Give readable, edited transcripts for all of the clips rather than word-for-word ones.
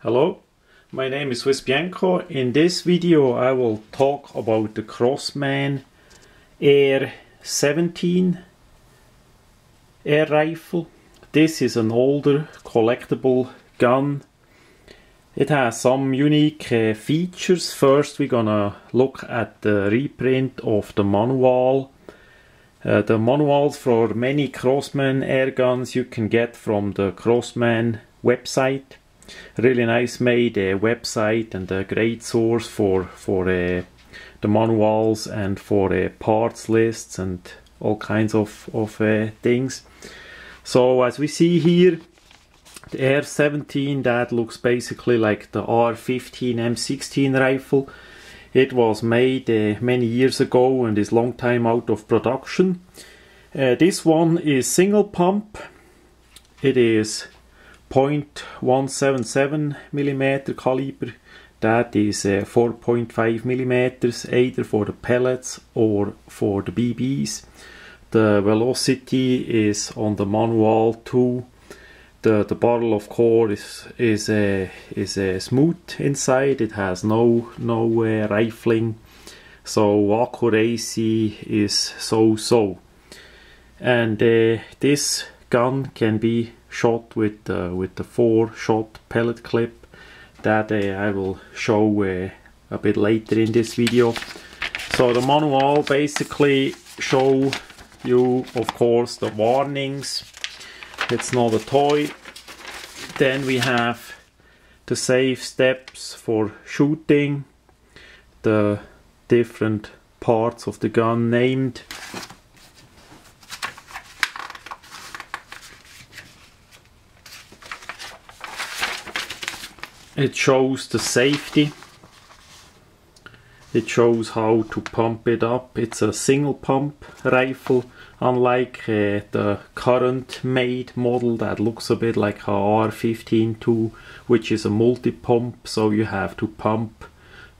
Hello, my name is Swissbianco. In this video I will talk about the Crosman a.i.r 17 air rifle. This is an older collectible gun. It has some unique features. First we're gonna look at the reprint of the manual. The manuals for many Crosman air guns you can get from the Crosman website. Really nice made website and a great source for the manuals and for parts lists and all kinds of things. So as we see here, the a.i.r 17, that looks basically like the R15 M16 rifle. It was made many years ago and is long time out of production. This one is single pump. It is 0.177 millimeter caliber. That is 4.5 millimeters, either for the pellets or for the BBs. The velocity is on the manual too. The barrel of course is smooth inside. It has no rifling, so accuracy is so. And this gun can be shot with the 4-shot pellet clip that I will show a bit later in this video. So the manual basically show you, of course, the warnings. It's not a toy. Then we have the safe steps for shooting, the different parts of the gun named. It shows the safety. It shows how to pump it up. It's a single pump rifle, unlike the current made model that looks a bit like a R15-2, which is a multi-pump, so you have to pump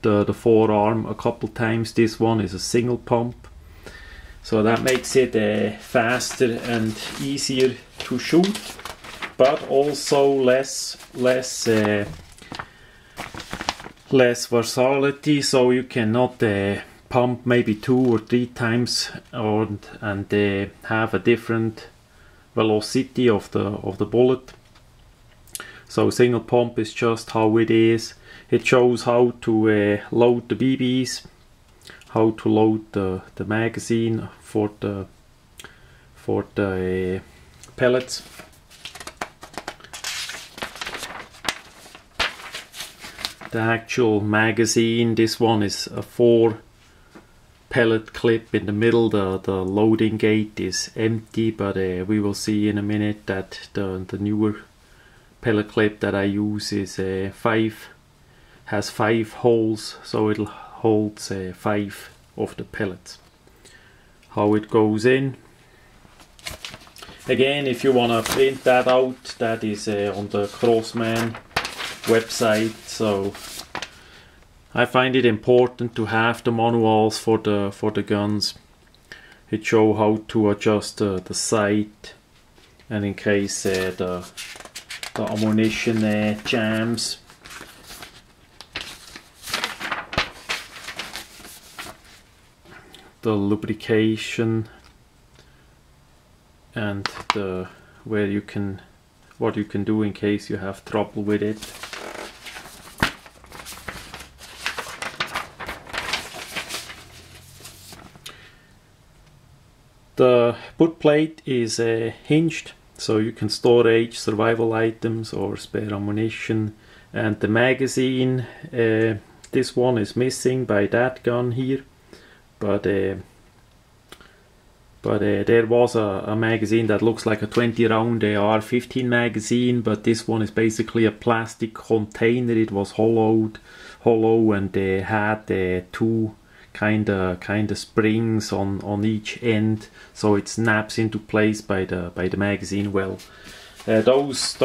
the forearm a couple times. This one is a single pump, so that makes it faster and easier to shoot, but also less versatility, so you cannot pump maybe 2 or 3 times and have a different velocity of the bullet. So single pump is just how it is. It shows how to load the BBs, how to load the magazine for the pellets. The actual magazine, this one is a 4 pellet clip in the middle. The loading gate is empty, but we will see in a minute that the newer pellet clip that I use is has 5 holes, so it'll hold 5 of the pellets. How it goes in. Again, if you wanna print that out, that is on the Crosman website. So I find it important to have the manuals for the guns. It show how to adjust the sight, and in case the ammunition jams. The lubrication and what you can do in case you have trouble with it. The footplate is hinged, so you can storage survival items or spare ammunition. And the magazine, this one is missing by that gun here, but there was a magazine that looks like a 20 round R15 magazine, but this one is basically a plastic container. It was hollow, and they had 2 kind of springs on each end, so it snaps into place by the magazine well. Those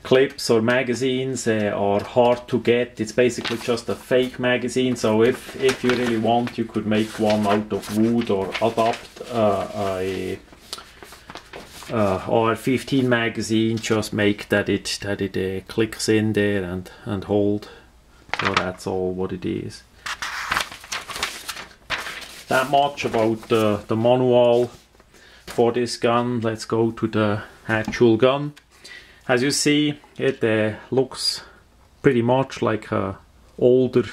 clips or magazines are hard to get. It's basically just a fake magazine, so if you really want, you could make one out of wood or adapt a AR-15 magazine, just make that it clicks in there and hold. So that's all what it is. That much about the manual for this gun. Let's go to the actual gun. As you see, it looks pretty much like a older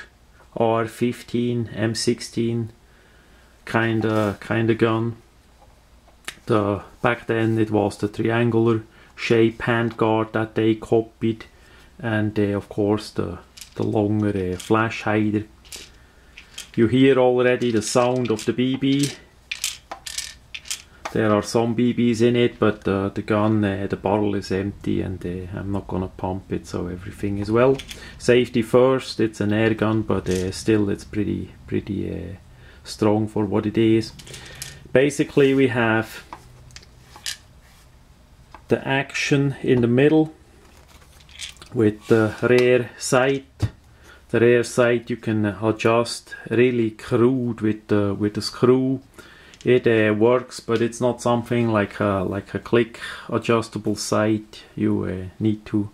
AR-15 M16 kind of gun. Back then it was the triangular shape handguard that they copied, and of course the longer flash hider. You hear already the sound of the BB. There are some BBs in it, but the gun, the barrel is empty, and I'm not gonna pump it, so everything is well. Safety first. It's an air gun, but still it's pretty strong for what it is. Basically we have the action in the middle with the rear sight. The rear sight you can adjust really crude with the screw. It works, but it's not something like a click adjustable sight. You need to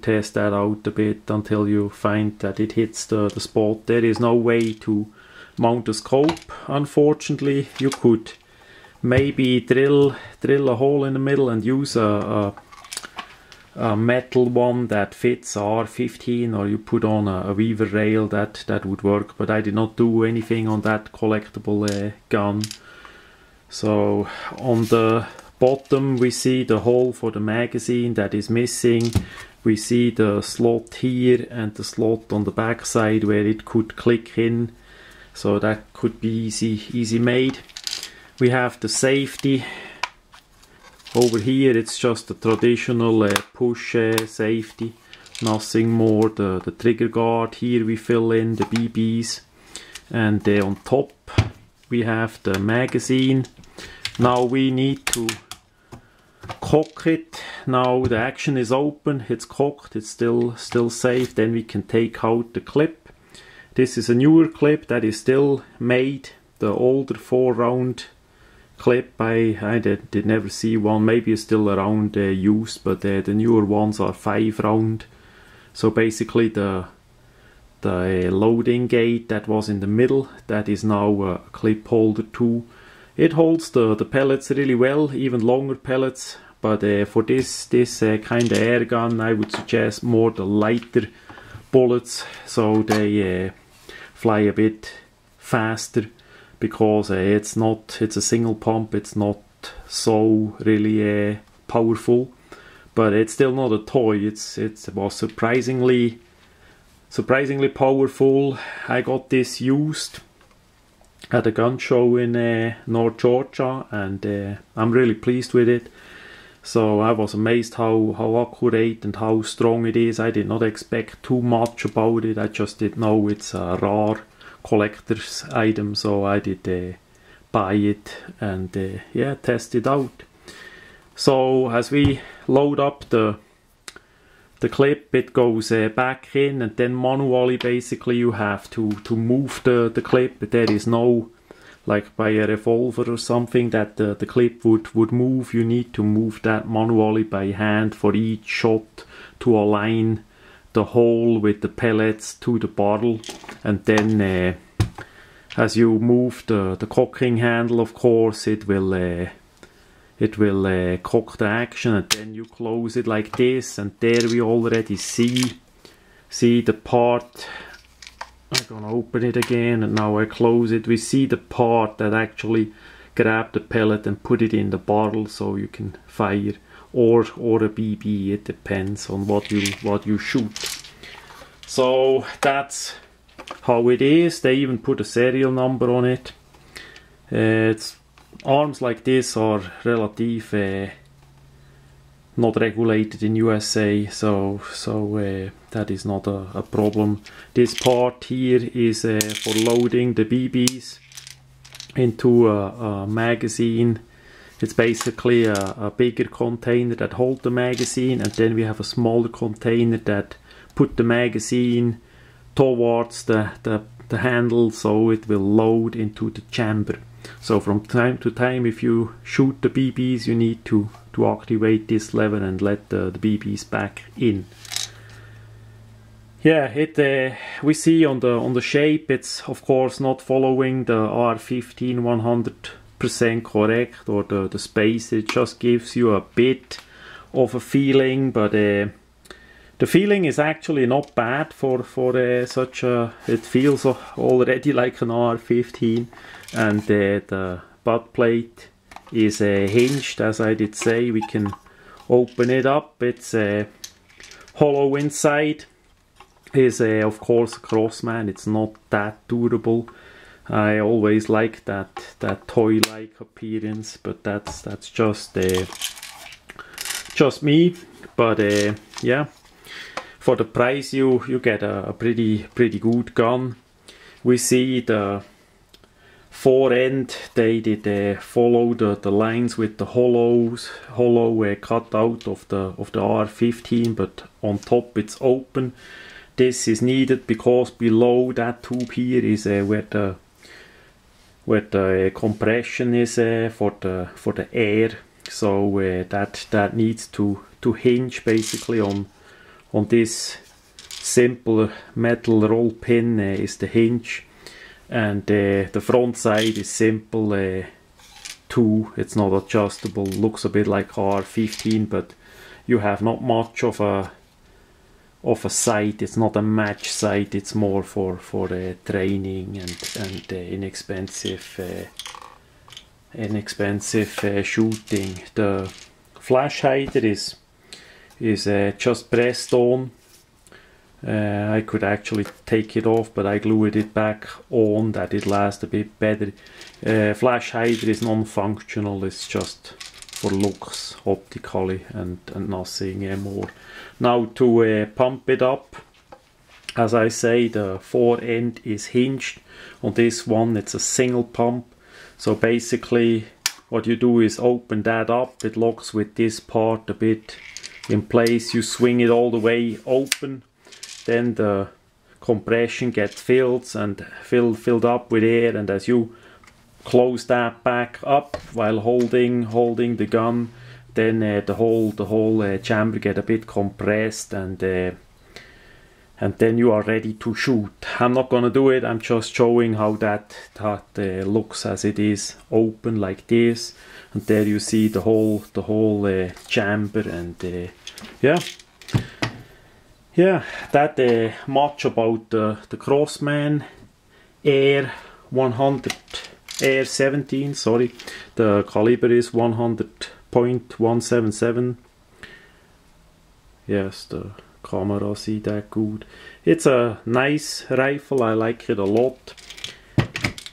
test that out a bit until you find that it hits the spot. There is no way to mount a scope, unfortunately. You could maybe drill a hole in the middle and use a metal one that fits AR-15, or you put on a weaver rail. That would work, but I did not do anything on that collectible gun. So on the bottom we see the hole for the magazine that is missing. We see the slot here and the slot on the back side where it could click in, so that could be easy made. We have the safety over here. It's just a traditional push safety, nothing more. The trigger guard here we fill in the BBs, and on top we have the magazine. Now we need to cock it. Now the action is open, it's cocked, it's still safe. Then we can take out the clip. This is a newer clip that is still made. The older 4-round clip, I did never see one. Maybe it's still around used, but the newer ones are 5-round. So basically the loading gate that was in the middle, that is now a clip holder too. It holds the pellets really well, even longer pellets, but for this kind of air gun I would suggest more the lighter bullets, so they fly a bit faster, because it's a single pump. It's not so really powerful, but it's still not a toy. It was surprisingly powerful. I got this used at a gun show in North Georgia, and I'm really pleased with it. So I was amazed how accurate and how strong it is. I did not expect too much about it. I just didn't know it's a rare collector's item, so I did buy it and yeah, test it out. So as we load up the clip, it goes back in, and then manually basically you have to move the clip. There is no, like by a revolver or something, that the clip would move. You need to move that manually by hand for each shot to align the hole with the pellets to the barrel. And then as you move the cocking handle, of course it will cock the action, and then you close it like this, and there we already see the part. I'm gonna open it again, and now I close it. We see the part that actually grab the pellet and put it in the barrel, so you can fire or a BB. It depends on what you shoot. So that's how it is. They even put a serial number on it. It's arms like this are relative not regulated in USA, so that is not a problem. This part here is for loading the BBs into a magazine. It's basically a bigger container that holds the magazine, and then we have a smaller container that put the magazine towards the handle, so it will load into the chamber. So from time to time, if you shoot the BBs, you need to activate this lever and let the BBs back in. Yeah, we see on the shape it's of course not following the AR-15 100% correct, or the space. It just gives you a bit of a feeling, but the feeling is actually not bad for such a. It feels already like an AR-15, and the butt plate is hinged, as I did say. We can open it up. It's hollow inside. Is of course a crosman. It's not that durable. I always like that toy-like appearance, but that's just me. But yeah, for the price you get a pretty good gun. We see the fore end, they did follow the lines with the hollow cutout of the AR-15, but on top it's open. This is needed because below that tube here is where the compression is for the air. So that needs to hinge basically on this simple metal roll pin is the hinge, and the front side is simple too. It's not adjustable. Looks a bit like AR-15, but you have not much of a sight. It's not a match sight. It's more for training and inexpensive shooting. The flash hider is just pressed on. I could actually take it off, but I glued it back on that it lasts a bit better. Flash hider is non-functional. It's just for looks optically and nothing more. Now to pump it up, as I say, the fore end is hinged. On this one it's a single pump, so basically what you do is open that up. It locks with this part a bit in place. You swing it all the way open, then the compression gets filled up with air, and as you close that back up while holding the gun, then the whole chamber get a bit compressed, and then you are ready to shoot. I'm not gonna do it. I'm just showing how that looks as it is open like this, and there you see the whole chamber, and yeah, that much about the Crosman a.i.r 17. The caliber is 100.177. Yes, the camera see that good. It's a nice rifle. I like it a lot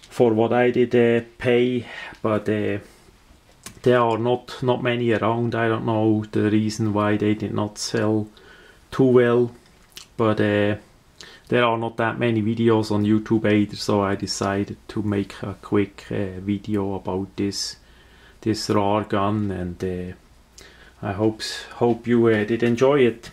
for what I did pay, but there are not many around. I don't know the reason why they did not sell too well, but there are not that many videos on YouTube either, so I decided to make a quick video about this RAR gun, and I hope you did enjoy it.